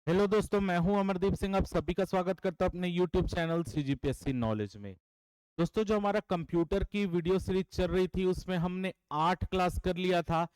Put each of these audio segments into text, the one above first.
Hello दोस्तों, मैं हूं अमरदीप सिंह। आप सभी का स्वागत करता हूं अपने यूट्यूब चैनल सीजीपीएससी नॉलेज में। दोस्तों, जो हमारा कंप्यूटर की वीडियो सीरीज चल रही थी उसमें हमने 8 क्लास कर लिया था।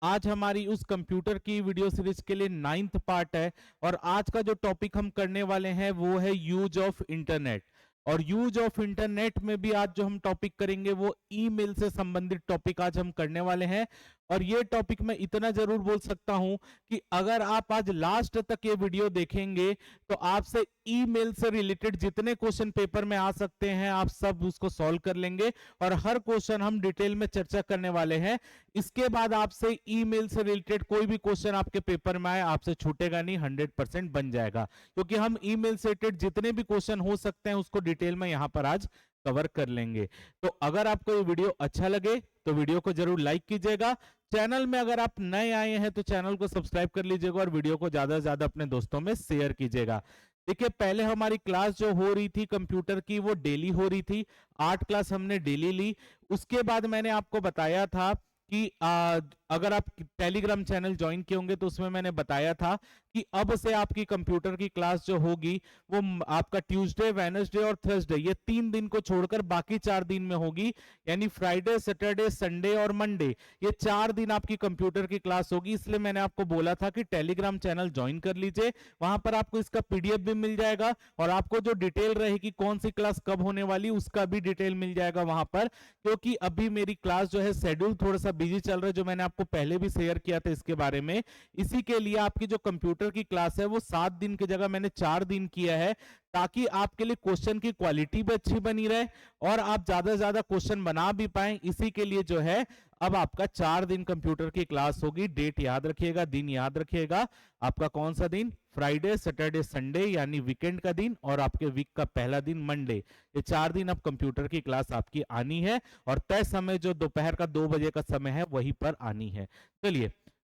आज हमारी उस कंप्यूटर की वीडियो सीरीज के लिए 9th पार्ट है और आज का जो टॉपिक हम करने वाले हैं वो है यूज ऑफ इंटरनेट। और यूज ऑफ इंटरनेट में भी आज जो हम टॉपिक करेंगे वो ईमेल से संबंधित टॉपिक आज हम करने वाले हैं। और ये टॉपिक मैं इतना जरूर बोल सकता हूं कि अगर आप आज लास्ट तक ये वीडियो देखेंगे तो आपसे ईमेल से रिलेटेड जितने क्वेश्चन पेपर में आ सकते हैं आप सब उसको सॉल्व कर लेंगे और हर क्वेश्चन हम डिटेल में चर्चा करने वाले हैं। इसके बाद आपसे ईमेल से रिलेटेड कोई भी क्वेश्चन आपके पेपर में आए आपसे छूटेगा नहीं, 100% बन जाएगा, क्योंकि हम ईमेल से रिलेटेड जितने भी क्वेश्चन हो सकते हैं उसको डिटेल में यहां पर आज कवर कर लेंगे। तो अगर आपको ये वीडियो अच्छा लगे तो वीडियो को जरूर लाइक कीजिएगा। चैनल में अगर आप नए आए हैं तो चैनल को सब्सक्राइब कर लीजिएगा और वीडियो को ज्यादा से ज्यादा अपने दोस्तों में शेयर कीजिएगा। देखिए, पहले हमारी क्लास जो हो रही थी कंप्यूटर की वो डेली हो रही थी। 8 क्लास हमने डेली ली। उसके बाद मैंने आपको बताया था कि अगर आप टेलीग्राम चैनल ज्वाइन किए होंगे तो उसमें मैंने बताया था कि अब से आपकी कंप्यूटर की क्लास जो होगी वो आपका ट्यूसडे, वेडनेसडे और थर्सडे, ये 3 दिन को छोड़कर बाकी 4 दिन में होगी। यानी फ्राइडे, सैटरडे, संडे और मंडे, ये 4 दिन आपकी कंप्यूटर की क्लास होगी। इसलिए मैंने आपको बोला था कि टेलीग्राम चैनल ज्वाइन कर लीजिए, वहां पर आपको इसका पीडीएफ भी मिल जाएगा और आपको जो डिटेल रहेगी कौन सी क्लास कब होने वाली उसका भी डिटेल मिल जाएगा वहां पर। क्योंकि अभी मेरी क्लास जो है शेड्यूल थोड़ा सा बिजी चल रहा है, जो मैंने आपको पहले भी शेयर किया था इसके बारे में। इसी के लिए आपकी जो कंप्यूटर की क्लास है वो 7 दिन की जगह मैंने 4 दिन किया है, ताकि आपके लिए क्वेश्चन की क्वालिटी भी अच्छी बनी रहे और आप ज्यादा से ज्यादा क्वेश्चन बना भी पाए। इसी के लिए जो है अब आपका 4 दिन कंप्यूटर की क्लास होगी। डेट याद रखिएगा, दिन याद रखिएगा। आपका कौन सा दिन? फ्राइडे, सैटरडे, संडे यानी वीकेंड का दिन और आपके वीक का पहला दिन मंडे। ये 4 दिन अब कंप्यूटर की क्लास आपकी आनी है और तय समय जो दोपहर का 2 बजे का समय है वहीं पर आनी है। चलिए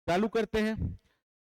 चालू करते हैं।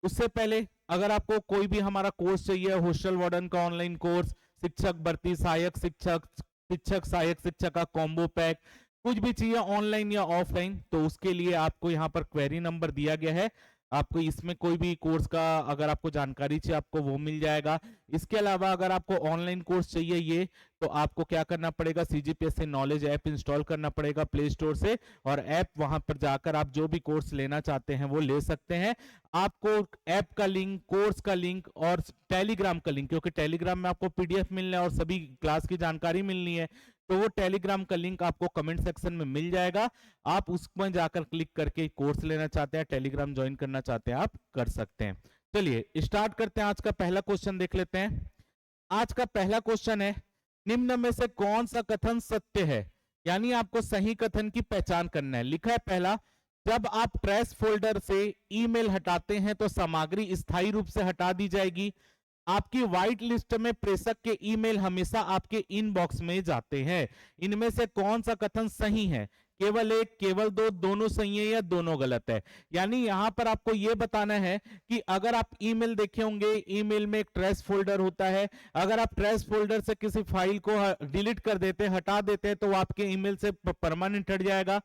उससे पहले अगर आपको कोई भी हमारा कोर्स चाहिए, हॉस्टल वार्डन का ऑनलाइन कोर्स, शिक्षक भर्ती, सहायक शिक्षक, शिक्षक सहायक शिक्षक का कॉम्बो पैक, कुछ भी चाहिए ऑनलाइन या ऑफलाइन, तो उसके लिए आपको यहाँ पर क्वेरी नंबर दिया गया है। आपको इसमें कोई भी कोर्स का अगर आपको जानकारी चाहिए आपको वो मिल जाएगा। इसके अलावा अगर आपको ऑनलाइन कोर्स चाहिए ये, तो आपको क्या करना पड़ेगा, सीजीपीएससी नॉलेज ऐप इंस्टॉल करना पड़ेगा प्ले स्टोर से और ऐप वहां पर जाकर आप जो भी कोर्स लेना चाहते हैं वो ले सकते हैं। आपको ऐप का लिंक, कोर्स का लिंक और टेलीग्राम का लिंक, क्योंकि टेलीग्राम में आपको पीडीएफ मिलना है और सभी क्लास की जानकारी मिलनी है, तो वो टेलीग्राम का लिंक आपको कमेंट सेक्शन में मिल जाएगा। आप उसमें जाकर क्लिक करके कोर्स लेना चाहते हैं, टेलीग्राम ज्वाइन करना चाहते हैं, आप कर सकते हैं। चलिए स्टार्ट करते हैं। आज का पहला क्वेश्चन देख लेते हैं। आज का पहला क्वेश्चन है, निम्न में से कौन सा कथन सत्य है? यानी आपको सही कथन की पहचान करना है। लिखा है पहला, जब आप ट्रैश फोल्डर से ईमेल हटाते हैं तो सामग्री स्थायी रूप से हटा दी जाएगी। आपकी व्हाइट लिस्ट में प्रेषक के ईमेल हमेशा आपके इनबॉक्स में जाते हैं। इनमें से कौन सा कथन सही है? केवल एक, केवल दो, दोनों सही है या दोनों गलत है? यानी यहां पर आपको यह बताना है कि अगर आप ईमेल देखे होंगे, ईमेल में एक ट्रैश फोल्डर होता है। अगर आप ट्रैश फोल्डर से किसी फाइल को डिलीट कर देते हैं, हटा देते हैं, तो वो आपके ईमेल से परमानेंट हट जाएगा।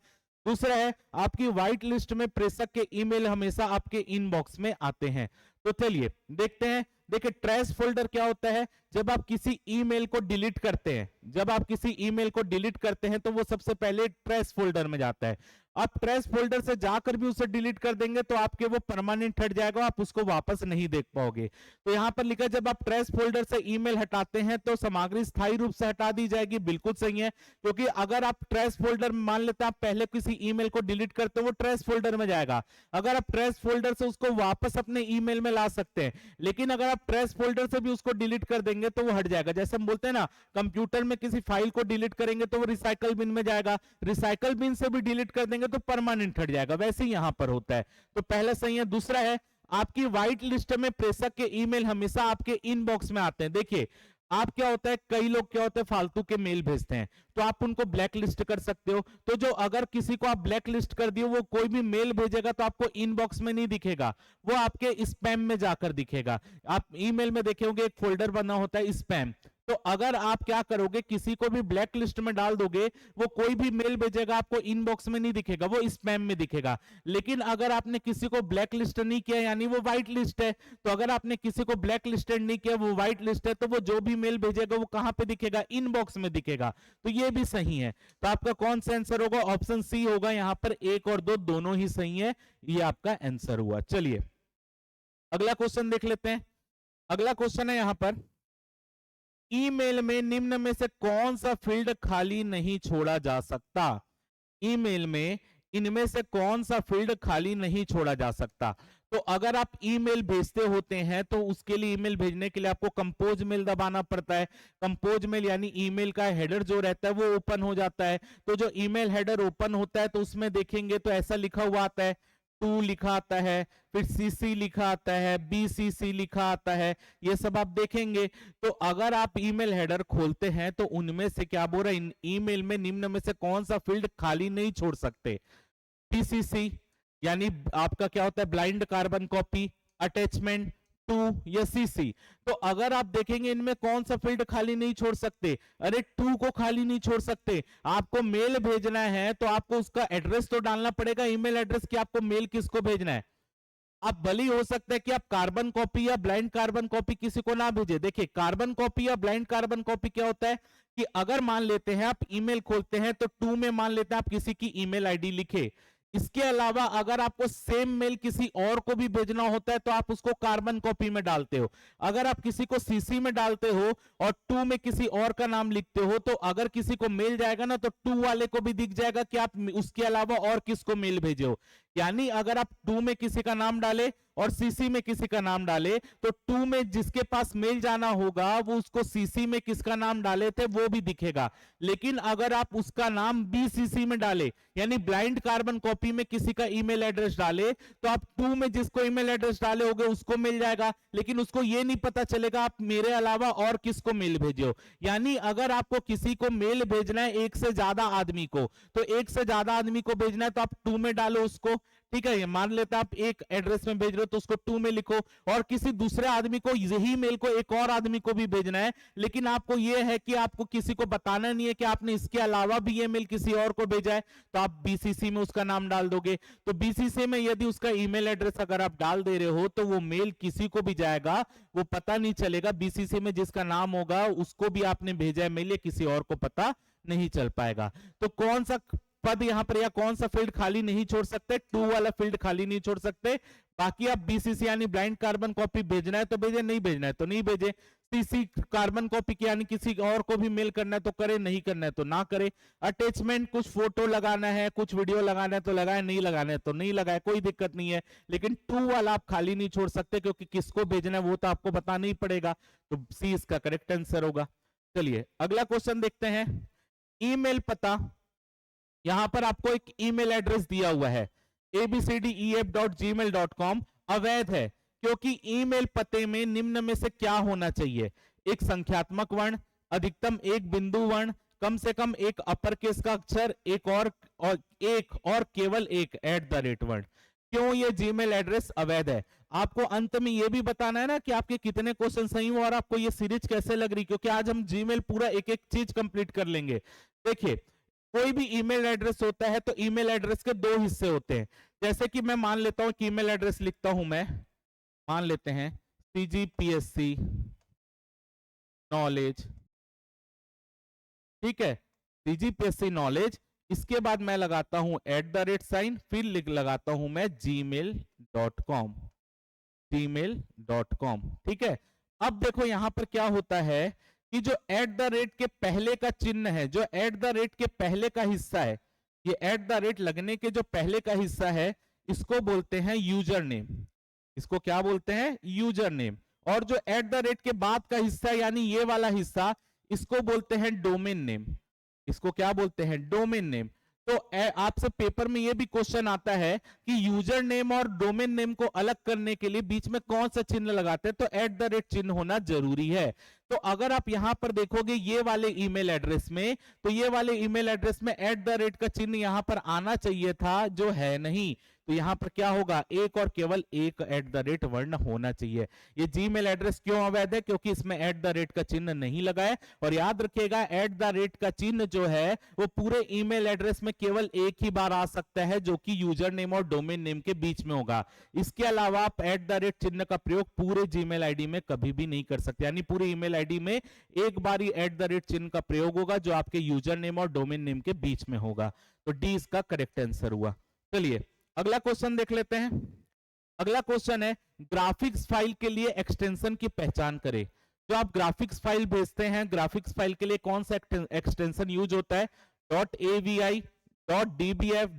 दूसरा है, आपकी व्हाइट लिस्ट में प्रेषक के ईमेल हमेशा आपके इनबॉक्स में आते हैं। तो चलिए देखते हैं। देखिए, ट्रैश फोल्डर क्या होता है? जब आप किसी ईमेल को डिलीट करते हैं, जब आप किसी ईमेल को डिलीट करते हैं तो वो सबसे पहले ट्रैश फोल्डर में जाता है। आप ट्रैश फोल्डर से जाकर भी उसे डिलीट कर देंगे तो आपके वो परमानेंट हट जाएगा, आप उसको वापस नहीं देख पाओगे। तो यहां पर लिखा, जब आप ट्रैश फोल्डर से ईमेल हटाते हैं तो सामग्री स्थायी रूप से हटा दी जाएगी। बिल्कुल सही है, क्योंकि अगर आप ट्रैश फोल्डर में मान लेते हैं आप पहले किसी ईमेल को डिलीट करते हो, वो ट्रैश फोल्डर में जाएगा। अगर आप ट्रैश फोल्डर से उसको वापस अपने ईमेल में ला सकते हैं, लेकिन अगर आप ट्रैश फोल्डर से भी उसको डिलीट कर देंगे तो वो हट जाएगा। जैसे हम बोलते हैं ना, कंप्यूटर में किसी फाइल को डिलीट करेंगे तो वो रिसाइकल बिन में जाएगा, रिसाइकल बिन से भी डिलीट कर देंगे तो परमानेंट हट जाएगा, वैसे ही यहां पर होता है। तो पहला सही है। दूसरा है, आपकी व्हाइट लिस्ट में प्रेषक के ईमेल हमेशा आपके इनबॉक्स में आते हैं। देखिए, आप क्या होता है, कई लोग क्या होते हैं फालतू के मेल भेजते हैं, तो आप उनको ब्लैक लिस्ट कर सकते हो। तो जो अगर किसी को आप ब्लैक लिस्ट कर दिए, वो कोई भी मेल भेजेगा तो आपको इनबॉक्स में नहीं दिखेगा, वो आपके स्पैम में जाकर दिखेगा। आप ईमेल में देखे होंगे एक फोल्डर बना होता है स्पैम, तो अगर आप क्या करोगे, किसी को भी ब्लैक लिस्ट में डाल दोगे, वो कोई भी मेल भेजेगा आपको इनबॉक्स में नहीं दिखेगा, वो स्पैम में दिखेगा। लेकिन अगर आपने किसी को ब्लैक लिस्ट नहीं किया यानी वो व्हाइट लिस्ट है, तो अगर आपने किसी को ब्लैक लिस्टेड नहीं किया, वो व्हाइट लिस्ट है, तो वो जो भी मेल भेजेगा वो कहां पे दिखेगा, इनबॉक्स में दिखेगा। तो ये भी सही है। तो आपका कौन सा आंसर होगा, ऑप्शन सी होगा। यहां पर 1 और 2 दोनों ही सही है, ये आपका आंसर हुआ। चलिए अगला क्वेश्चन देख लेते हैं। अगला क्वेश्चन है यहां पर, ईमेल में निम्न में से कौन सा फील्ड खाली नहीं छोड़ा जा सकता। ईमेल में इनमें से कौन सा फील्ड खाली नहीं छोड़ा जा सकता। तो अगर आप ईमेल भेजते होते हैं तो उसके लिए, ईमेल भेजने के लिए आपको कंपोज मेल दबाना पड़ता है। कंपोज मेल यानी ईमेल का हेडर जो रहता है वो ओपन हो जाता है। तो जो ईमेल हेडर ओपन होता है तो उसमें देखेंगे तो ऐसा लिखा हुआ आता है, टू लिखा आता है, फिर सीसी लिखा आता है, बीसीसी लिखा आता है, ये सब आप देखेंगे। तो अगर आप ईमेल हेडर खोलते हैं तो उनमें से क्या बोल रहा है, ईमेल में निम्न में से कौन सा फील्ड खाली नहीं छोड़ सकते। पीसीसी यानी आपका क्या होता है, blind carbon copy, attachment, to या सीसी। तो अगर आप देखेंगे इनमें कौन सा फील्ड खाली नहीं छोड़ सकते, अरे टू को खाली नहीं छोड़ सकते। आपको मेल भेजना है तो आपको उसका एड्रेस तो डालना पड़ेगा, ईमेल एड्रेस, कि आपको मेल किसको भेजना है। आप भले हो सकता है कि आप कार्बन कॉपी या ब्लाइंड कार्बन कॉपी किसी को ना भेजे। देखिए कार्बन कॉपी या ब्लाइंड कार्बन कॉपी क्या होता है कि अगर मान लेते हैं आप ईमेल खोलते हैं तो टू में मान लेते हैं आप किसी की ईमेल आईडी लिखे। इसके अलावा अगर आपको सेम मेल किसी और को भी भेजना होता है तो आप उसको कार्बन कॉपी में डालते हो। अगर आप किसी को सीसी में डालते हो और टू में किसी और का नाम लिखते हो तो अगर किसी को मेल जाएगा ना तो टू वाले को भी दिख जाएगा कि आप उसके अलावा और किसको मेल भेजे हो। यानी अगर आप टू में किसी का नाम डाले और सीसी में किसी का नाम डाले तो टू में जिसके पास मेल जाना होगा वो उसको सीसी में किसका नाम डाले थे वो भी दिखेगा। लेकिन अगर आप उसका नाम बीसीसी में डाले यानी ब्लाइंड कार्बन कॉपी में किसी का ईमेल एड्रेस डाले तो आप टू में जिसको ईमेल एड्रेस डाले होगे उसको मिल जाएगा, लेकिन उसको ये नहीं पता चलेगा आप मेरे अलावा और किसको मेल भेजे हो। यानी अगर आपको किसी को मेल भेजना है एक से ज्यादा आदमी को, तो एक से ज्यादा आदमी को भेजना है तो आप टू में डालो उसको, ठीक है। ये मान लेते आप एक एड्रेस में भेज रहे हो तो उसको टू में लिखो, और किसी दूसरे आदमी को यही मेल को एक और आदमी को भी भेजना है, लेकिन आपको यह है कि आपको किसी को बताना नहीं है कि आपने इसके अलावा भी ये मेल किसी और को भेजा है, तो आप बीसीसी में उसका नाम डाल दोगे। तो बीसीसी में यदि उसका ईमेल एड्रेस अगर आप डाल दे रहे हो तो वो मेल किसी को भी जाएगा, वो पता नहीं चलेगा। बीसीसी में जिसका नाम होगा उसको भी आपने भेजा है मेल, किसी और को पता नहीं चल पाएगा। तो कौन सा पद यहां पर या कौन सा फील्ड खाली नहीं छोड़ सकते, टू वाला फील्ड खाली नहीं छोड़ सकते। बाकी आप बीसीसी यानी ब्लाइंड कार्बन कॉपी भेजना है तो भेजे, नहीं भेजना है तो नहीं भेजे। सीसी कार्बन कॉपी की यानी किसी और को भी मेल करना है तो करे, नहीं करना है तो ना करे। अटैचमेंट कुछ फोटो लगाना है, कुछ वीडियो लगाना है तो लगाए, नहीं लगाना है तो नहीं लगाए, कोई दिक्कत नहीं है। लेकिन टू वाला आप खाली नहीं छोड़ सकते क्योंकि किसको भेजना है वो तो आपको बताना ही पड़ेगा। तो सी इसका करेक्ट आंसर होगा। चलिए अगला क्वेश्चन देखते हैं। ईमेल पता, यहां पर आपको एक ईमेल एड्रेस दिया हुआ है abcdef.gmail.com, अवैध है क्योंकि ईमेल पते में निम्न में से क्या होना चाहिए, एक संख्यात्मक वर्ण, अधिकतम एक बिंदु वर्ण, कम से कम एक अपर केस का अक्षर, एक और केवल एक @ वर्ण। क्यों ये जीमेल एड्रेस अवैध है? आपको अंत में ये भी बताना है ना कि आपके कितने क्वेश्चन सही हुए और आपको ये सीरीज कैसे लग रही, क्योंकि आज हम जीमेल पूरा एक एक चीज कंप्लीट कर लेंगे। देखिए कोई भी ईमेल एड्रेस होता है तो ईमेल एड्रेस के दो हिस्से होते हैं। जैसे कि मैं मान लेता हूं कि ईमेल एड्रेस लिखता हूं, मैं मान लेते हैं CGPSC नॉलेज, ठीक है, CGPSC नॉलेज। इसके बाद मैं लगाता हूं @ फिर लगाता हूं मैं gmail.com, ठीक है। अब देखो यहां पर क्या होता है कि जो @ के पहले का चिन्ह है, जो @ के पहले का हिस्सा है, ये @ लगने के जो पहले का हिस्सा है इसको बोलते हैं यूजर नेम। इसको क्या बोलते हैं? User name. और जो @ के बाद का हिस्सा यानी ये वाला हिस्सा, इसको बोलते हैं डोमेन नेम। इसको क्या बोलते हैं? Domain name. तो आपसे पेपर में ये भी क्वेश्चन आता है कि यूजर नेम और डोमेन नेम को अलग करने के लिए बीच में कौन सा चिन्ह लगाते हैं, तो @ चिन्ह होना जरूरी है। तो अगर आप यहां पर देखोगे ये वाले ईमेल एड्रेस में, तो ये वाले ईमेल एड्रेस में @ का चिन्ह यहां पर आना चाहिए था, जो है नहीं। तो यहाँ पर क्या होगा, एक और केवल एक @ वर्ण होना चाहिए। ये जीमेल एड्रेस क्यों अवैध है, क्योंकि इसमें @ का चिन्ह नहीं लगा है। और याद रखिएगा @ का चिन्ह जो है वो पूरे ईमेल एड्रेस में केवल एक ही बार आ सकता है, जो कि यूजर नेम और डोमेन नेम के बीच में होगा। इसके अलावा आप @ चिन्ह का प्रयोग पूरे जीमेल आईडी में कभी भी नहीं कर सकते, यानी पूरे ईमेल आईडी में एक बार ही @ चिन्ह का प्रयोग होगा, जो आपके यूजर नेम और डोमेन नेम के बीच में होगा। तो डी इसका करेक्ट आंसर हुआ। चलिए अगला क्वेश्चन देख लेते हैं। अगला क्वेश्चन है, ग्राफिक्स फाइल के लिए एक्सटेंशन की पहचान करें। जो आप ग्राफिक्स फाइल भेजते हैं, ग्राफिक्स फाइल के लिए कौन सा एक्सटेंशन यूज होता है, .avi, .dbf,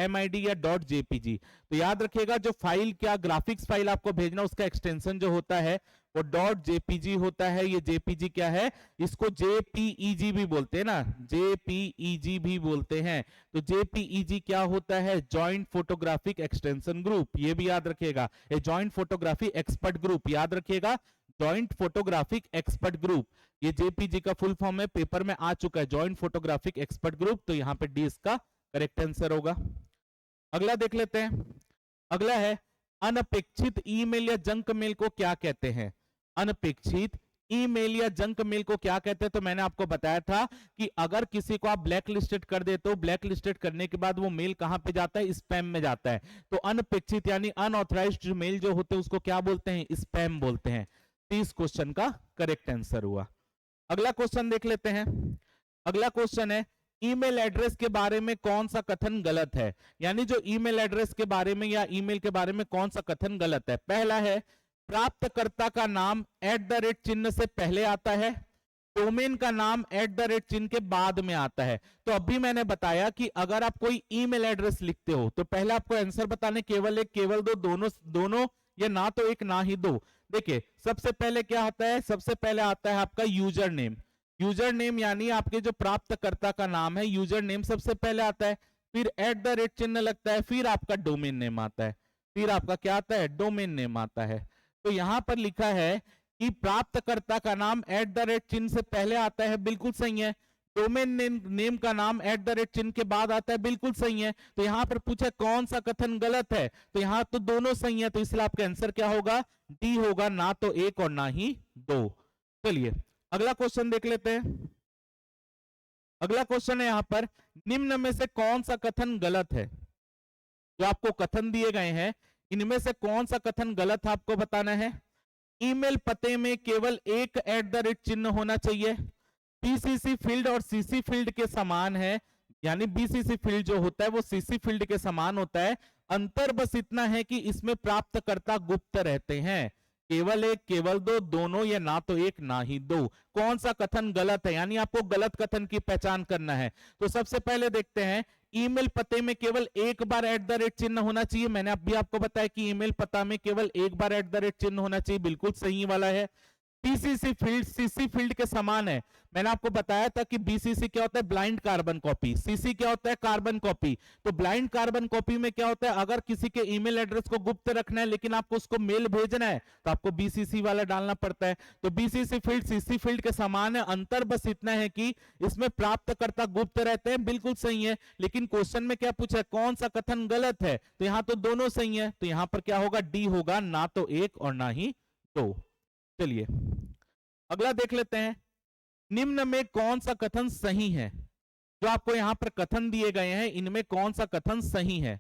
.mid या .jpg। तो याद रखिएगा जो फाइल, क्या ग्राफिक्स फाइल आपको भेजना, उसका एक्सटेंशन जो होता है वो .jpg होता है। ये jpg क्या है, इसको jpeg भी बोलते हैं ना, jpeg भी बोलते हैं। तो jpeg क्या होता है, जॉइंट फोटोग्राफिक एक्सटेंशन ग्रुप, ये भी याद रखिएगा। ये जॉइंट फोटोग्राफी एक्सपर्ट ग्रुप, याद रखिएगा, जॉइंट फोटोग्राफिक एक्सपर्ट ग्रुप। ये जेपीजी का फुल फॉर्म है, पेपर में आ चुका है, जॉइंट फोटोग्राफिक एक्सपर्ट ग्रुप। तो यहाँ पे डी इसका करेक्ट आंसर होगा। अगला देख लेते हैं। अगला है, अनपेक्षित ईमेल या जंक मेल को क्या कहते हैं। अनपेक्षित ईमेल या जंक मेल को क्या कहते हैं, तो मैंने आपको बताया था कि अगर किसी को आप ब्लैक लिस्टेड कर देते हो, ब्लैक लिस्टेड करने के बाद वो मेल कहां पे जाता है, स्पैम में जाता है। तो अनपेक्षित यानी अनऑथराइज्ड मेल जो होते हैं उसको क्या बोलते हैं, स्पैम बोलते हैं। 30 क्वेश्चन का करेक्ट आंसर हुआ। अगला क्वेश्चन देख लेते हैं। अगला क्वेश्चन है, ईमेल एड्रेस के बारे में कौन सा कथन गलत है। यानी जो ईमेल एड्रेस के बारे में या ईमेल के बारे में कौन सा कथन गलत है। पहला है, प्राप्तकर्ता का नाम @ चिन्ह से पहले आता है, डोमेन का नाम @ चिन्ह के बाद में आता है। तो अभी मैंने बताया कि अगर आप कोई ईमेल एड्रेस लिखते हो तो पहले आपको आंसर बताने केवल एक, केवल दो, दोनों या ना तो एक ना ही दो। देखिए सबसे पहले क्या आता है, सबसे पहले आता है आपका यूजर नेम। यूजर नेम यानी आपके जो प्राप्तकर्ता का नाम है, यूजर नेम सबसे पहले आता है, फिर @ चिन्ह लगता है, फिर आपका डोमेन नेम आता है, फिर आपका क्या आता है, डोमेन नेम आता है। तो यहां पर लिखा है कि प्राप्तकर्ता का नाम @ चिन्ह से पहले आता है, बिल्कुल सही है। डोमेन नेम का नाम @ चिन्ह के बाद आता है, बिल्कुल सही है। तो यहां पर पूछा कौन सा कथन गलत है, तो यहां तो दोनों सही है, तो इसलिए आपका आंसर क्या होगा, डी होगा, ना तो एक और ना ही दो। चलिए अगला क्वेश्चन देख लेते हैं। अगला क्वेश्चन है यहां पर, निम्न में से कौन सा कथन गलत है। जो आपको कथन दिए गए हैं इनमें से कौन सा कथन गलत है आपको बताना है। ईमेल पते में केवल एक @ चिन्ह होना चाहिए, बीसीसी फील्ड और सीसी फील्ड के समान है, यानी बीसीसी फील्ड जो होता है वो सीसी फील्ड के समान होता है। अंतर बस इतना है कि इसमें प्राप्तकर्ता गुप्त रहते हैं। केवल एक, केवल दो, दोनों या ना तो एक ना ही दो। कौन सा कथन गलत है, यानी आपको गलत कथन की पहचान करना है। तो सबसे पहले देखते हैं, ईमेल पते में केवल एक बार @ चिन्ह होना चाहिए। मैंने अभी आपको बताया कि ईमेल पता में केवल एक बार @ चिन्ह होना चाहिए, बिल्कुल सही वाला है। बीसीसी फील्ड सीसी फील्ड के समान है। मैंने आपको बताया था कि बीसीसी क्या होता है, ब्लाइंड कार्बन कॉपी, सीसी क्या होता है, कार्बन कॉपी। तो ब्लाइंड कार्बन कॉपी में क्या होता है, अगर किसी के ईमेल एड्रेस को गुप्त रखना है लेकिन आपको उसको मेल भेजना है तो आपको बीसीसी वाला डालना पड़ता है। तो बीसीसी फील्ड सीसी फील्ड के समान है, अंतर बस इतना है कि इसमें प्राप्तकर्ता गुप्त रहते हैं, बिल्कुल सही है। लेकिन क्वेश्चन में क्या पूछा है, कौन सा कथन गलत है, तो यहां तो दोनों सही है, तो यहां पर क्या होगा, डी होगा, ना तो एक और ना ही दो। चलिए अगला देख लेते हैं, निम्न में कौन सा कथन सही है। जो आपको यहां पर कथन दिए गए हैं इनमें कौन सा कथन सही है।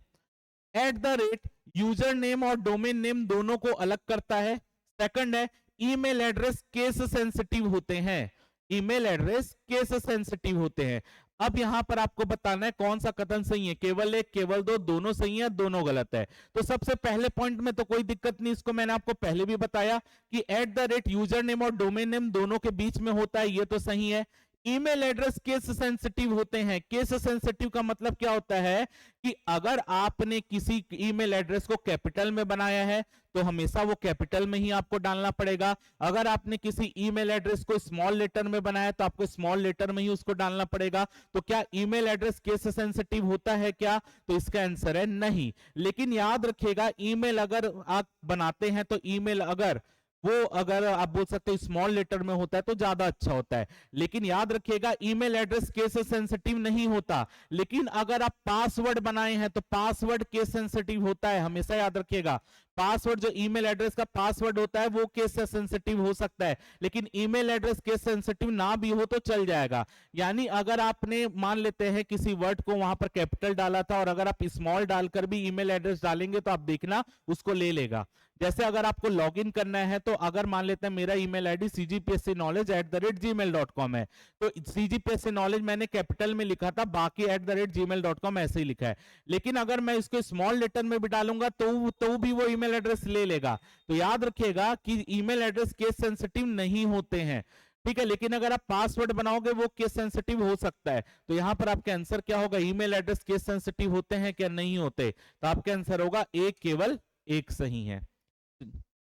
@ यूजर नेम और डोमेन नेम दोनों को अलग करता है। सेकंड है, ईमेल एड्रेस केस सेंसिटिव होते हैं, ईमेल एड्रेस केस सेंसिटिव होते हैं। अब यहां पर आपको बताना है कौन सा कथन सही है, केवल एक, केवल दो, दोनों सही है, दोनों गलत है। तो सबसे पहले पॉइंट में तो कोई दिक्कत नहीं, इसको मैंने आपको पहले भी बताया कि @ यूजर नेम और डोमेन नेम दोनों के बीच में होता है, ये तो सही है। ईमेल एड्रेस केस सेंसिटिव होते हैं। केस सेंसिटिव का मतलब क्या होता है कि अगर आपने किसी ईमेल एड्रेस को कैपिटल में बनाया है तो हमेशा वो कैपिटल में ही आपको डालना पड़ेगा। अगर आपने किसी ईमेल एड्रेस को स्मॉल लेटर में बनाया तो आपको स्मॉल लेटर में ही उसको डालना पड़ेगा। तो क्या ईमेल एड्रेस केस सेंसिटिव होता है क्या, तो इसका आंसर है नहीं। लेकिन याद रखिएगा, ईमेल अगर आप बनाते हैं तो ईमेल अगर वो अगर आप बोल सकते हैं स्मॉल लेटर में होता है तो ज्यादा अच्छा होता है। लेकिन याद रखिएगा ईमेल एड्रेस केस सेंसिटिव नहीं होता, लेकिन अगर आप पासवर्ड बनाए हैं तो पासवर्ड केस सेंसिटिव होता है, हमेशा याद रखिएगा। पासवर्ड जो ईमेल एड्रेस का पासवर्ड होता है वो केस सेंसिटिव हो सकता है, लेकिन ईमेल एड्रेस केस सेंसिटिव ना भी हो तो चल जाएगा। यानी अगर आपने मान लेते हैं किसी वर्ड को वहां पर कैपिटल डाला था और अगर आप स्मॉल डालकर भी ईमेल एड्रेस डालेंगे तो आप देखना उसको ले लेगा। जैसे अगर आपको लॉगिन करना है तो अगर मान लेते हैं मेरा ईमेल आईडी cgpscknowledge@gmail.com है, तो cgpsc नॉलेज मैंने कैपिटल में लिखा था, बाकी @gmail.com ऐसे ही लिखा है। लेकिन अगर मैं इसको स्मॉल लेटर में भी डालूंगा तो भी वो ईमेल एड्रेस ले लेगा। तो याद रखिएगा कि ईमेल एड्रेस केस सेंसिटिव नहीं होते हैं, ठीक है। लेकिन अगर आप पासवर्ड बनाओगे वो केस सेंसिटिव हो सकता है। तो यहां पर आपका आंसर क्या होगा, ईमेल एड्रेस केस सेंसिटिव होते हैं क्या नहीं होते, तो आपका आंसर होगा एक, केवल एक सही है।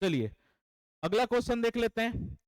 चलिए अगला क्वेश्चन देख लेते हैं।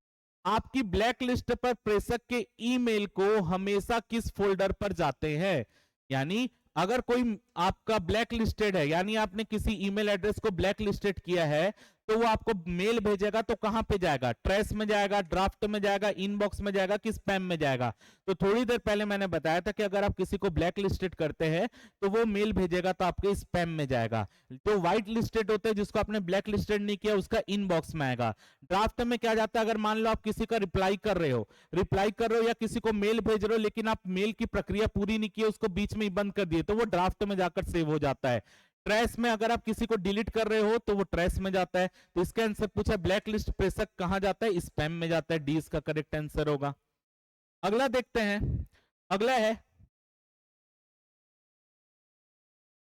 आपकी ब्लैक लिस्ट पर प्रेषक के ईमेल को हमेशा किस फोल्डर पर जाते हैं। यानी अगर कोई आपका ब्लैक लिस्टेड है, यानी आपने किसी ईमेल एड्रेस को ब्लैक लिस्टेड किया है, तो वो आपको मेल भेजेगा तो कहां पे जाएगा, ट्रेस में जाएगा, ड्राफ्ट में जाएगा, इनबॉक्स में जाएगा कि स्पैम में जाएगा। तो थोड़ी देर पहले मैंने बताया था कि अगर आप किसी को ब्लैक लिस्टेड करते हैं तो वो मेल भेजेगा तो आपके स्पैम में जाएगा। जो व्हाइट लिस्टेड होते हैं जिसको आपने ब्लैक लिस्टेड नहीं किया उसका इनबॉक्स में आएगा। ड्राफ्ट में क्या जाता है, अगर मान लो आप किसी का रिप्लाई कर रहे हो या किसी को मेल भेज रहे हो लेकिन आप मेल की प्रक्रिया पूरी नहीं की, उसको बीच में ही बंद कर दिए, तो वो ड्राफ्ट में जाकर सेव हो जाता है। ट्रेस में अगर आप किसी को डिलीट कर रहे हो तो वो ट्रेस में जाता है। तो इसका आंसर पूछा ब्लैक लिस्ट प्रेषक कहां जाता है, स्पैम में जाता है। डी इसका करेक्ट आंसर होगा। अगला देखते हैं। अगला है,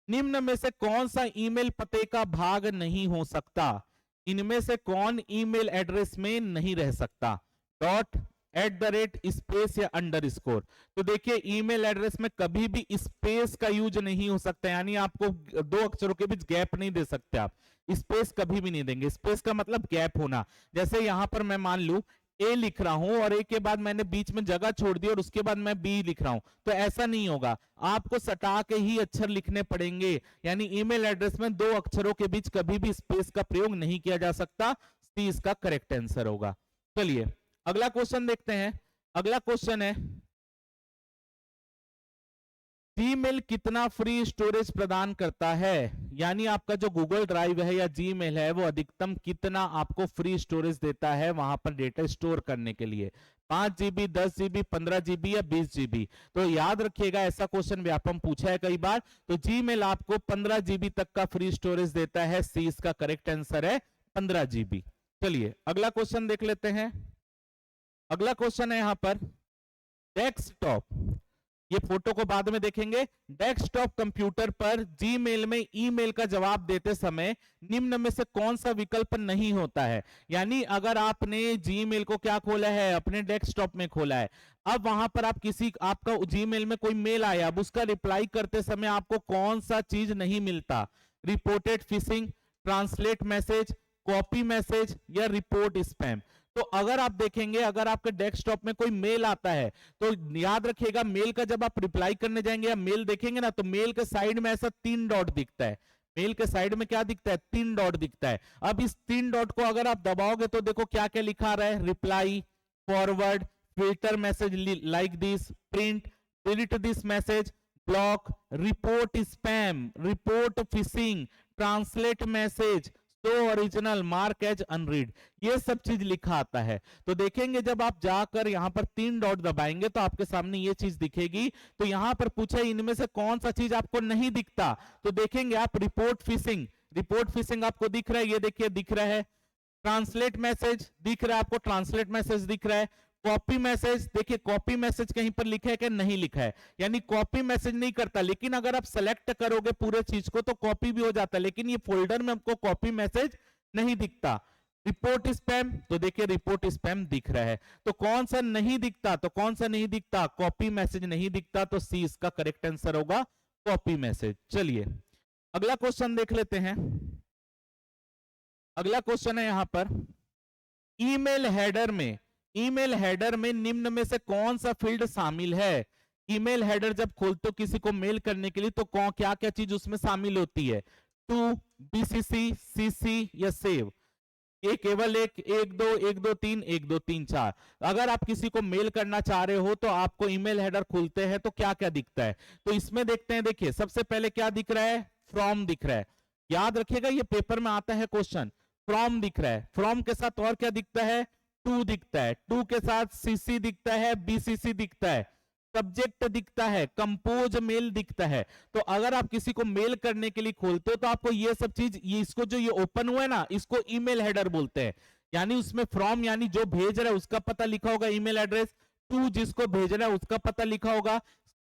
निम्न में से कौन सा ईमेल पते का भाग नहीं हो सकता। इनमें से कौन ईमेल एड्रेस में नहीं रह सकता, डॉट, @ स्पेस या अंडरस्कोर। तो देखिए ईमेल एड्रेस में कभी भी स्पेस का यूज नहीं हो सकता, यानी आपको दो अक्षरों के बीच गैप नहीं दे सकते आप, स्पेस कभी भी नहीं देंगे। स्पेस का मतलब गैप होना। जैसे यहां पर मैं मान लू ए लिख रहा हूं और ए के बाद मैंने बीच में जगह छोड़ दी और उसके बाद मैं बी लिख रहा हूं, तो ऐसा नहीं होगा, आपको सटा के ही अक्षर लिखने पड़ेंगे। यानी ईमेल एड्रेस में दो अक्षरों के बीच कभी भी स्पेस का प्रयोग नहीं किया जा सकता। सी इसका करेक्ट आंसर होगा। चलिए अगला क्वेश्चन देखते हैं। अगला क्वेश्चन है, जीमेल कितना फ्री स्टोरेज प्रदान करता है। यानी आपका जो गूगल ड्राइव है या जीमेल है वो अधिकतम कितना आपको फ्री स्टोरेज देता है वहां पर डेटा स्टोर करने के लिए, 5 GB, 10 GB, 15 GB या 20 GB। तो याद रखिएगा ऐसा क्वेश्चन व्यापम पूछा है कई बार। तो जीमेल आपको 15 GB तक का फ्री स्टोरेज देता है। सी इसका करेक्ट आंसर है 15 GB। चलिए अगला क्वेश्चन देख लेते हैं। अगला क्वेश्चन है यहां पर, डेस्कटॉप, ये फोटो को बाद में देखेंगे। डेस्कटॉप कंप्यूटर पर जीमेल में ईमेल का जवाब देते समय निम्न में से कौन सा विकल्प नहीं होता है। यानी अगर आपने जीमेल को क्या खोला है, अपने डेस्कटॉप में खोला है, अब वहां पर आप आपका जीमेल में कोई मेल आया, अब उसका रिप्लाई करते समय आपको कौन सा चीज नहीं मिलता, reported fishing, translate message, copy message या रिपोर्ट स्पैम। तो अगर आप देखेंगे अगर आपके डेस्कटॉप में कोई मेल आता है तो याद रखिएगा मेल का जब आप रिप्लाई करने जाएंगे या मेल देखेंगे ना तो मेल के साइड में ऐसा 3 डॉट दिखता है। मेल के साइड में क्या दिखता है, 3 डॉट दिखता है। अब इस 3 डॉट को अगर आप दबाओगे तो देखो क्या क्या लिखा रहा है, reply, forward, filter message like this, print, delete this message, block, report spam, report fishing, translate message, तो ओरिजिनल, मार्क एज अनरीड, ये सब चीज लिखा आता है। तो देखेंगे जब आप जाकर यहां पर 3 डॉट दबाएंगे तो आपके सामने ये चीज दिखेगी। तो यहां पर पूछा इनमें से कौन सा चीज आपको नहीं दिखता, तो देखेंगे आप रिपोर्ट फिशिंग, रिपोर्ट फिशिंग आपको दिख रहा है, ये देखिए दिख रहा है। ट्रांसलेट मैसेज दिख रहा है आपको, ट्रांसलेट मैसेज दिख रहा है। कॉपी मैसेज, देखिए कॉपी मैसेज कहीं पर लिखा है कि नहीं लिखा है, यानी कॉपी मैसेज नहीं करता। लेकिन अगर आप सेलेक्ट करोगे पूरे चीज को तो कॉपी भी हो जाता है, लेकिन ये फोल्डर में आपको कॉपी मैसेज नहीं दिखता। रिपोर्ट स्पैम, तो देखिए रिपोर्ट स्पैम दिख रहा है। तो कौन सा नहीं दिखता, तो कौन सा नहीं दिखता, कॉपी मैसेज नहीं दिखता। तो सी इसका करेक्ट आंसर होगा कॉपी मैसेज। चलिए अगला क्वेश्चन देख लेते हैं। अगला क्वेश्चन है यहां पर, ईमेल हेडर में निम्न में से कौन सा फील्ड शामिल है। ईमेल हेडर जब खोलते हो किसी को मेल करने के लिए तो क्या क्या चीज उसमें शामिल होती है, टू, बीसीसी, सीसी या सेव। ये केवल एक 1 2 1 2 3 1 2 3 4। अगर आप किसी को मेल करना चाह रहे हो तो आपको ईमेल हेडर खुलते हैं तो क्या क्या दिखता है, तो इसमें देखते हैं। देखिए सबसे पहले क्या दिख रहा है, फ्रॉम दिख रहा है। याद रखिएगा ये पेपर में आता है क्वेश्चन, फ्रॉम दिख रहा है। फ्रॉम के साथ और क्या दिखता है, टू दिखता है। टू के साथ सीसी दिखता है, बीसीसी दिखता है, सब्जेक्ट दिखता है, कंपोज मेल दिखता है। तो अगर आप किसी को मेल करने के लिए खोलते हो तो आपको ये सब चीज, ये इसको जो ये ओपन हुआ है ना, इसको ईमेल हेडर बोलते हैं। यानी उसमें फ्रॉम यानी जो भेज रहा है उसका पता लिखा होगा, ईमेल एड्रेस। टू जिसको भेजना है उसका पता लिखा होगा।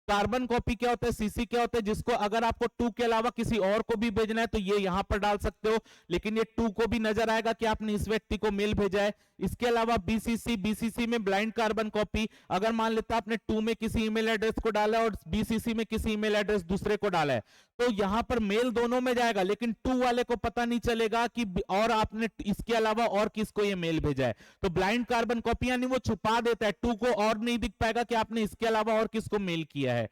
कार्बन कॉपी क्या होता है, सीसी क्या होता है, जिसको अगर आपको टू के अलावा किसी और को भी भेजना है तो ये यहां पर डाल सकते हो, लेकिन ये टू को भी नजर आएगा कि आपने इस व्यक्ति को मेल भेजा है। इसके अलावा बीसीसी, बीसीसी में ब्लाइंड कार्बन कॉपी, अगर मान लेता आपने टू में किसी ईमेल एड्रेस को डाला और बीसीसी में किसी ईमेल एड्रेस दूसरे को डाला है तो यहां पर मेल दोनों में जाएगा, लेकिन टू वाले को पता नहीं चलेगा कि और आपने इसके अलावा और किसको ये मेल भेजा है। तो ब्लाइंड कार्बन कॉपी यानी वो छुपा देता है, टू को और नहीं दिख पाएगा कि आपने इसके अलावा और किसको मेल किया है।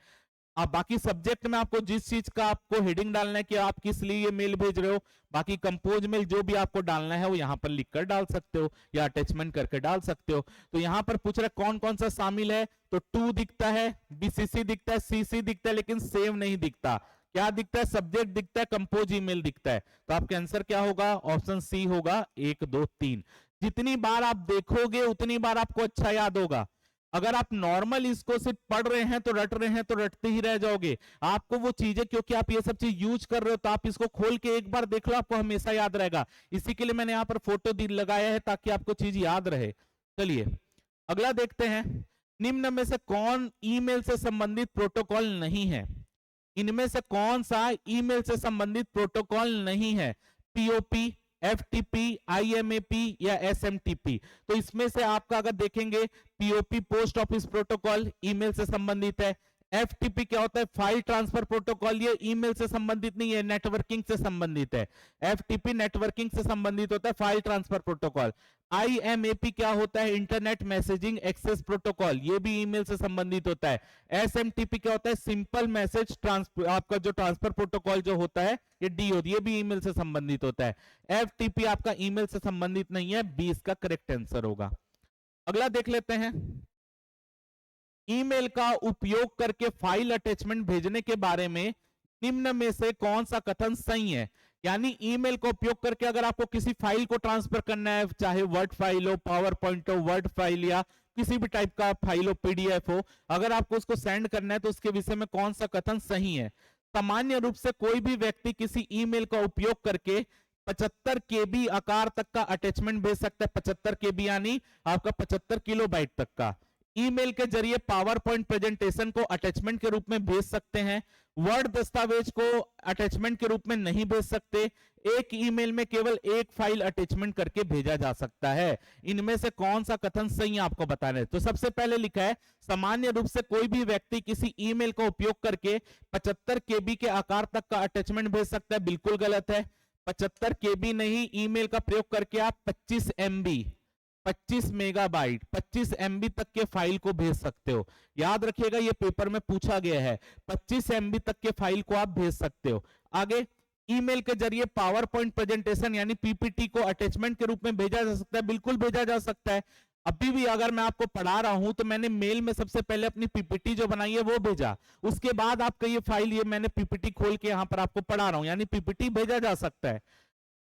अब बाकी सब्जेक्ट में आपको जिस चीज का आपको हेडिंग डालना है कि आप किस लिए ये मेल भेज रहे हो, बाकी कंपोज मेल जो भी आपको डालना है वो यहां पर लिखकर डाल सकते हो या अटैचमेंट करके डाल सकते हो। तो यहां पर पूछ रहा है कौन कौन सा शामिल है, तो टू दिखता है, बीसीसी दिखता है, सीसी दिखता है, लेकिन सेव नहीं दिखता। क्या दिखता है, सब्जेक्ट दिखता है, कंपोज ईमेल दिखता है। तो आपका आंसर क्या होगा, ऑप्शन सी होगा, 1 2 3। जितनी बार आप देखोगे उतनी बार आपको अच्छा याद होगा। अगर आप नॉर्मल इसको सिर्फ पढ़ रहे हैं तो रट रहे हैं तो रटते ही रह जाओगे। आपको वो चीजें, क्योंकि आप ये सब चीज यूज कर रहे हो तो आप इसको खोल के एक बार देख लो, आपको हमेशा याद रहेगा। इसी के लिए मैंने यहाँ पर फोटो लगाया है ताकि आपको चीज याद रहे। चलिए अगला देखते हैं, निम्न में से कौन ईमेल से संबंधित प्रोटोकॉल नहीं है। इनमें से कौन सा ईमेल से संबंधित प्रोटोकॉल नहीं है, पीओपी, एफटीपी, आईएमएपी या एसएमटीपी। तो इसमें से आपका अगर देखेंगे, POP post office protocol email से संबंधित है। एफटीपी क्या होता है, फाइल ट्रांसफर प्रोटोकॉल, ये ईमेल से संबंधित नहीं है, नेटवर्किंग से संबंधित है। एफटीपी नेटवर्किंग से संबंधित होता है, फाइल ट्रांसफर प्रोटोकॉल। आईएमएपी क्या होता है, इंटरनेट मैसेजिंग एक्सेस प्रोटोकॉल, ये भी ईमेल से संबंधित होता है। एसएमटीपी क्या होता है, सिंपल मैसेज ट्रांसफर, आपका जो ट्रांसफर प्रोटोकॉल जो होता है ये डीओ, ये भी ईमेल से संबंधित होता है। एफटीपी आपका ईमेल से संबंधित नहीं है, बी इसका करेक्ट आंसर होगा। अगला देख लेते हैं, ईमेल का उपयोग करके फाइल अटैचमेंट भेजने के बारे में निम्न में से कौन सा कथन सही है। यानी ईमेल का उपयोग करके अगर आपको किसी फाइल को ट्रांसफर करना है, चाहे वर्ड फाइल हो, पावर पॉइंट हो, वर्ड फाइल या किसी भी टाइप का फाइल हो, पीडीएफ हो, अगर आपको उसको सेंड करना है तो उसके विषय में कौन सा कथन सही है। सामान्य रूप से कोई भी व्यक्ति किसी ईमेल का उपयोग करके 75 केबी आकार तक का अटैचमेंट भेज सकता है। 75 केबी यानी आपका 75 किलोबाइट तक का। ईमेल के जरिए पावर पॉइंट प्रेजेंटेशन को अटैचमेंट के रूप में भेज सकते हैं, वर्ड दस्तावेज को अटैचमेंट के रूप में नहीं भेज सकते। एक ईमेल में केवल एक फाइल अटैचमेंट करके भेजा जा सकता है। इनमें से कौन सा कथन सही आपको बताना है। तो सबसे पहले लिखा है, सामान्य रूप से कोई भी व्यक्ति किसी ईमेल का उपयोग करके 75 केबी के आकार तक का अटैचमेंट भेज सकता है, बिल्कुल गलत है। 75 केबी नहीं, ईमेल का प्रयोग करके आप 25 एमबी, 25 मेगाबाइट, 25 एमबी तक के फाइल को भेज सकते हो। याद रखिएगा ये पेपर में पूछा गया है, 25 एमबी तक के फाइल को आप भेज सकते हो। आगे, ईमेल के जरिए पावर पॉइंट प्रेजेंटेशन यानी पीपीटी को अटैचमेंट के रूप में भेजा जा सकता है, बिल्कुल भेजा जा सकता है। अभी भी अगर मैं आपको पढ़ा रहा हूं तो मैंने मेल में सबसे पहले अपनी पीपीटी जो बनाई है वो भेजा, उसके बाद आपका ये फाइल, ये मैंने पीपीटी खोल के यहां पर आपको पढ़ा रहा हूं, यानी पीपीटी भेजा जा सकता है।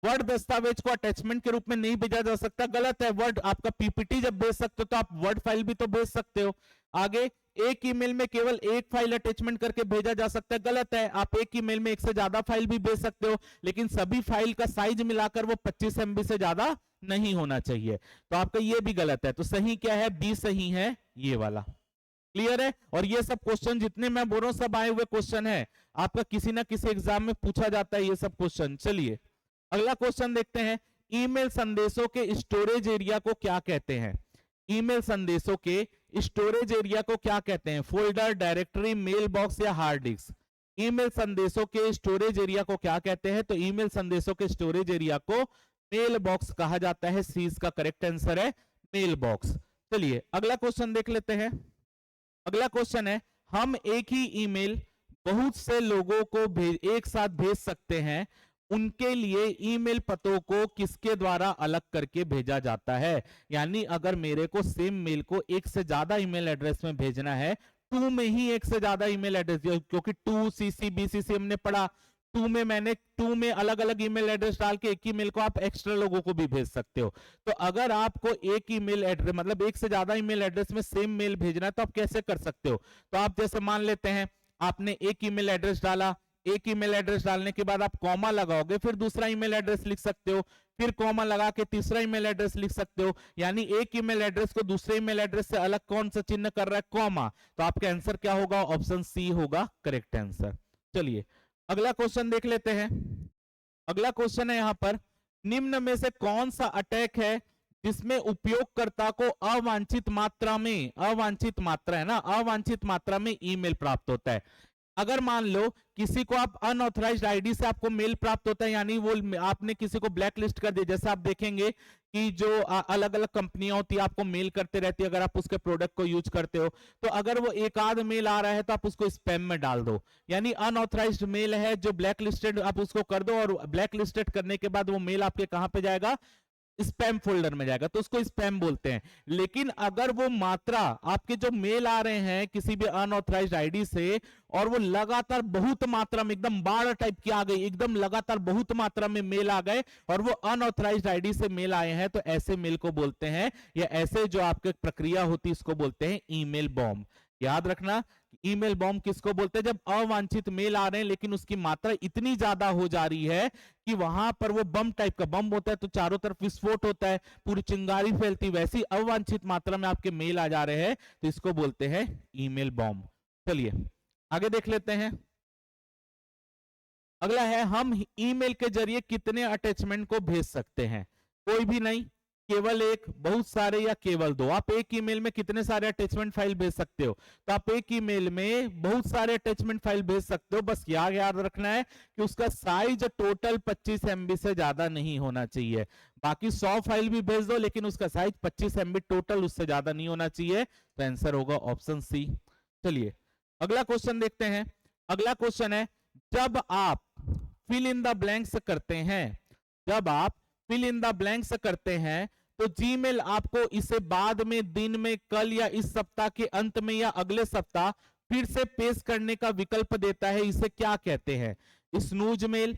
वर्ड दस्तावेज को अटैचमेंट के रूप में नहीं भेजा जा सकता, गलत है। वर्ड आपका पीपीटी जब भेज सकते हो तो आप वर्ड फाइल भी तो भेज सकते हो। आगे, एक ईमेल में केवल एक फाइल अटैचमेंट करके भेजा जा सकता है, गलत है। आप एक ईमेल में एक से ज्यादा फाइल भी भेज सकते हो, लेकिन सभी फाइल का साइज मिलाकर वो 25 एमबी से ज्यादा नहीं होना चाहिए। तो आपका ये भी गलत है। तो सही क्या है, बी सही है, ये वाला। क्लियर है। और ये सब क्वेश्चन जितने मैं बोल रहा हूं सब आए हुए क्वेश्चन है, आपका किसी ना किसी एग्जाम में पूछा जाता है ये सब क्वेश्चन। चलिए अगला क्वेश्चन देखते हैं, ईमेल संदेशों के स्टोरेज एरिया को क्या कहते हैं। ईमेल संदेशों के स्टोरेज एरिया को क्या कहते हैं, फोल्डर, डायरेक्टरी, मेल बॉक्स या हार्ड डिस्क। ईमेल संदेशों के स्टोरेज एरिया को क्या कहते हैं, तो ईमेल संदेशों के स्टोरेज एरिया को मेल बॉक्स कहा जाता है। सी इसका करेक्ट आंसर है, मेल बॉक्स। चलिए अगला क्वेश्चन देख लेते हैं। अगला क्वेश्चन है, हम एक ही ईमेल बहुत से लोगों को एक साथ भेज सकते हैं, उनके लिए ईमेल पतों को किसके द्वारा अलग करके भेजा जाता है। यानी अगर मेरे को सेम मेल को एक से ज्यादा ईमेल एड्रेस में भेजना है, टू में ही एक से ज्यादा ईमेल एड्रेस, क्योंकि टू सीसी बीसीसी हमने पढ़ा, टू में अलग अलग ईमेल एड्रेस डाल के एक ही मेल को आप एक्स्ट्रा लोगों को भी भेज सकते हो। तो अगर आपको एक ईमेल एड्रेस मतलब एक से ज्यादा ईमेल एड्रेस में सेम मेल भेजना है तो आप कैसे कर सकते हो। तो आप जैसे मान लेते हैं आपने एक ईमेल एड्रेस डाला, एक ईमेल एड्रेस डालने के बाद आप कॉमा लगाओगे, फिर दूसरा ईमेल एड्रेस लिख सकते हो, फिर कॉमा लगा के तीसरा ईमेल एड्रेस लिख सकते हो। यानी एक ईमेल एड्रेस को दूसरे ईमेल एड्रेस से अलग कौन सा चिन्ह कर रहा है, कॉमा। तो आपका आंसर क्या होगा, ऑप्शन सी होगा करेक्ट आंसर। चलिए अगला क्वेश्चन देख लेते हैं। अगला क्वेश्चन है यहां पर, निम्न में से कौन सा अटैक है जिसमें उपयोगकर्ता को अवांछित मात्रा में, अवांछित मात्रा है ना, अवांछित मात्रा में ईमेल प्राप्त होता है। अगर मान लो किसी को आप अनऑथराइज्ड आईडी से आपको मेल प्राप्त होता है, यानी वो आपने किसी को ब्लैक लिस्ट कर दिया। जैसे आप देखेंगे कि जो अलग अलग कंपनियां होती है आपको मेल करते रहती है, अगर आप उसके प्रोडक्ट को यूज करते हो, तो अगर वो एक आध मेल आ रहा है तो आप उसको स्पैम में डाल दो। यानी अनऑथराइज्ड मेल है जो ब्लैक लिस्टेड, आप उसको कर दो, और ब्लैक लिस्टेड करने के बाद वो मेल आपके कहां पे जाएगा, स्पैम फोल्डर में जाएगा, तो उसको स्पैम बोलते हैं। लेकिन अगर वो मात्रा आपके जो मेल आ रहे हैं किसी भी अनऑथराइज्ड आईडी से, और वो लगातार बहुत मात्रा में एकदम बाढ़ टाइप की आ गई, एकदम लगातार बहुत मात्रा में मेल आ गए और वो अनऑथराइज्ड आईडी से मेल आए हैं, तो ऐसे मेल को बोलते हैं, या ऐसे जो आपके प्रक्रिया होती है इसको बोलते हैं ईमेल बॉम्ब। याद रखना ईमेल बॉम्ब किसको बोलते हैं, जब अवांछित मेल आ रहे हैं लेकिन उसकी मात्रा इतनी ज्यादा हो जा रही है कि वहां पर वो बम टाइप का बम होता है, तो चारों तरफ विस्फोट होता है, पूरी चिंगारी फैलती, वैसी अवांछित मात्रा में आपके मेल आ जा रहे हैं, तो इसको बोलते हैं ईमेल बॉम्ब। चलिए आगे देख लेते हैं। अगला है, हम ईमेल के जरिए कितने अटैचमेंट को भेज सकते हैं। कोई भी नहीं, केवल एक, बहुत सारे, या केवल दो। आप एक ईमेल में कितने सारे अटैचमेंट फाइल भेज सकते हो, तो आप एक ईमेल में बहुत सारे अटैचमेंट फाइल भेज सकते हो। बस याद रखना है कि उसका साइज टोटल 25 MB से ज्यादा नहीं होना चाहिए। बाकी 100 फाइल भी भेज दो लेकिन उसका साइज 25 MB टोटल, उससे ज्यादा नहीं होना चाहिए। तो आंसर होगा ऑप्शन सी। चलिए अगला क्वेश्चन देखते हैं। अगला क्वेश्चन है, जब आप फिल इन द ब्लैंक्स करते हैं, जब आप फिल इन द ब्लैंक्स करते हैं, तो जीमेल आपको इसे बाद में, दिन में, कल, या इस सप्ताह के अंत में, या अगले सप्ताह फिर से पेश करने का विकल्प देता है। इसे क्या कहते हैं, snooze mail,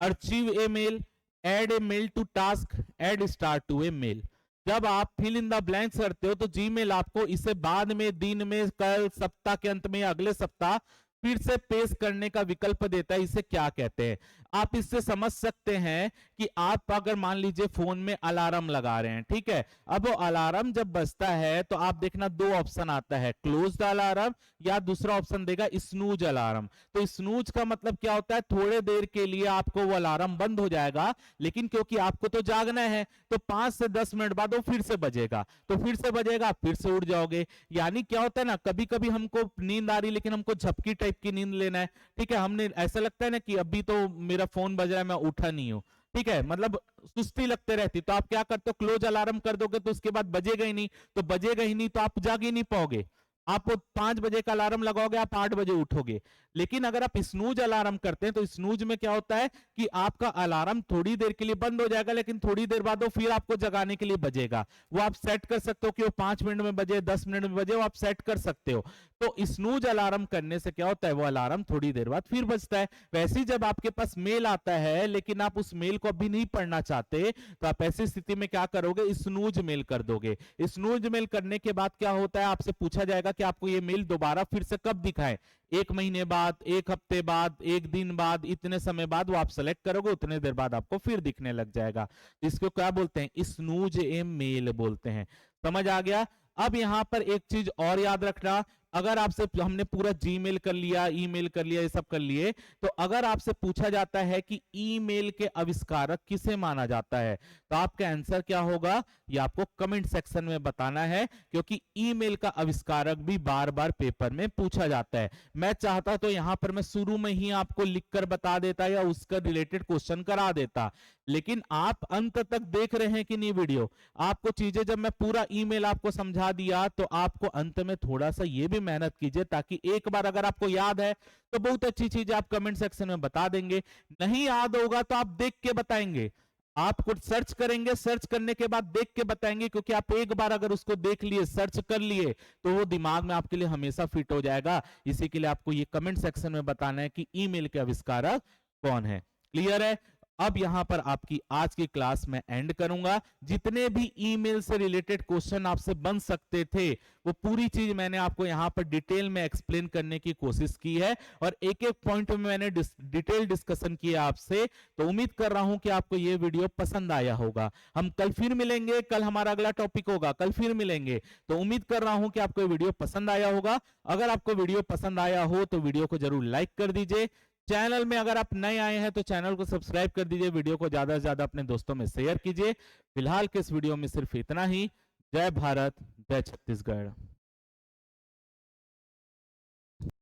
archive a mail, add a mail to task, add star to a mail. जब आप फिल इन द ब्लैंक्स करते हो तो जीमेल आपको इसे बाद में, दिन में, कल, सप्ताह के अंत में, या अगले सप्ताह फिर से पेश करने का विकल्प देता है। इसे क्या कहते हैं। आप इससे समझ सकते हैं कि आप अगर मान लीजिए फोन में अलार्म लगा रहे हैं, ठीक है, अब वो अलार्म जब बजता है तो आप देखना दो ऑप्शन आता है, क्लोज द अलार्म, या दूसरा ऑप्शन देगा स्नूज अलार्म। तो स्नूज का मतलब क्या होता है, थोड़े देर के लिए आपको वो अलार्म बंद हो जाएगा, लेकिन क्योंकि आपको तो जागना है तो 5 से 10 मिनट बाद वो फिर से बजेगा, तो फिर से बजेगा, फिर से उठ जाओगे। यानी क्या होता है ना, कभी कभी हमको नींद आ रही लेकिन हमको झपकी टाइप की नींद लेना है, ठीक है, हमने ऐसा लगता है ना कि अभी तो मेरा फोन बज रहा है, मैं उठा नहीं हूं, ठीक है, मतलब सुस्ती लगते रहती, तो आप क्या करते हो, क्लोज अलार्म कर दोगे तो उसके बाद बजेगा ही नहीं, तो बजेगा ही नहीं तो आप जाग ही नहीं पाओगे। आप 5 बजे का अलार्म लगाओगे, आप 8 बजे उठोगे। लेकिन अगर आप स्नूज अलार्म करते हैं तो स्नूज में क्या होता है कि आपका अलार्म थोड़ी देर के लिए बंद हो जाएगा, लेकिन थोड़ी देर बाद वो फिर आपको जगाने के लिए बजेगा। वो आप सेट कर सकते हो कि वो 5 मिनट में बजे, 10 मिनट में बजे, वो आप सेट कर सकते हो। तो स्नूज अलार्म करने से क्या होता है, वो अलार्म थोड़ी देर बाद फिर बजता है। वैसे ही जब आपके पास मेल आता है लेकिन आप उस मेल को अभी नहीं पढ़ना चाहते, तो आप ऐसी स्थिति में क्या करोगे, स्नूज मेल कर दोगे। स्नूज मेल करने के बाद क्या होता है, आपसे पूछा जाएगा कि आपको ये मेल दोबारा फिर से कब दिखाएं, 1 महीने बाद, 1 हफ्ते बाद, 1 दिन बाद, इतने समय बाद, वो आप सेलेक्ट करोगे, उतने देर बाद आपको फिर दिखने लग जाएगा। इसको क्या बोलते हैं, स्नूज ए मेल बोलते हैं। समझ आ गया। अब यहां पर एक चीज और याद रखना, अगर आपसे, हमने पूरा जीमेल कर लिया, ईमेल कर लिया, ये सब कर लिए, तो अगर आपसे पूछा जाता है कि ईमेल के आविष्कारक किसे माना जाता है, तो आपका आंसर क्या होगा, ये आपको कमेंट सेक्शन में बताना है, क्योंकि ईमेल का आविष्कारक भी बार बार पेपर में पूछा जाता है। मैं चाहता तो यहां पर मैं शुरू में ही आपको लिखकर बता देता या उसका रिलेटेड क्वेश्चन करा देता, लेकिन आप अंत तक देख रहे हैं कि नहीं वीडियो? आपको चीजें जब मैं पूरा ईमेल आपको समझा दिया तो आपको अंत में थोड़ा सा ये भी मेहनत कीजिए, ताकि एक बार अगर आपको याद है तो बहुत अच्छी चीज आप कमेंट सेक्शन में बता देंगे, नहीं याद होगा तो आप देख के बताएंगे। आप कुछ सर्च करेंगे, सर्च करने के बाद देख के बताएंगे, क्योंकि आप एक बार अगर उसको देख लिए, सर्च कर लिए, तो वो दिमाग में आपके लिए हमेशा फिट हो जाएगा। इसी के लिए आपको ये कमेंट सेक्शन में बताना है कि ईमेल के आविष्कारक कौन है। क्लियर है? अब यहां पर आपकी आज की क्लास में एंड करूंगा। जितने भी ईमेल से रिलेटेड क्वेश्चन आपसे बन सकते थे वो पूरी चीज मैंने आपको यहां पर डिटेल में एक्सप्लेन करने की कोशिश की है, और एक एक पॉइंट में मैंने डिटेल डिस्कशन किया आपसे। तो उम्मीद कर रहा हूं कि आपको ये वीडियो पसंद आया होगा। हम कल फिर मिलेंगे, कल हमारा अगला टॉपिक होगा, कल फिर मिलेंगे। तो उम्मीद कर रहा हूं कि आपको वीडियो पसंद आया होगा। अगर आपको वीडियो पसंद आया हो तो वीडियो को जरूर लाइक कर दीजिए। चैनल में अगर आप नए आए हैं तो चैनल को सब्सक्राइब कर दीजिए, वीडियो को ज्यादा से ज्यादा अपने दोस्तों में शेयर कीजिए। फिलहाल के इस वीडियो में सिर्फ इतना ही। जय भारत, जय छत्तीसगढ़।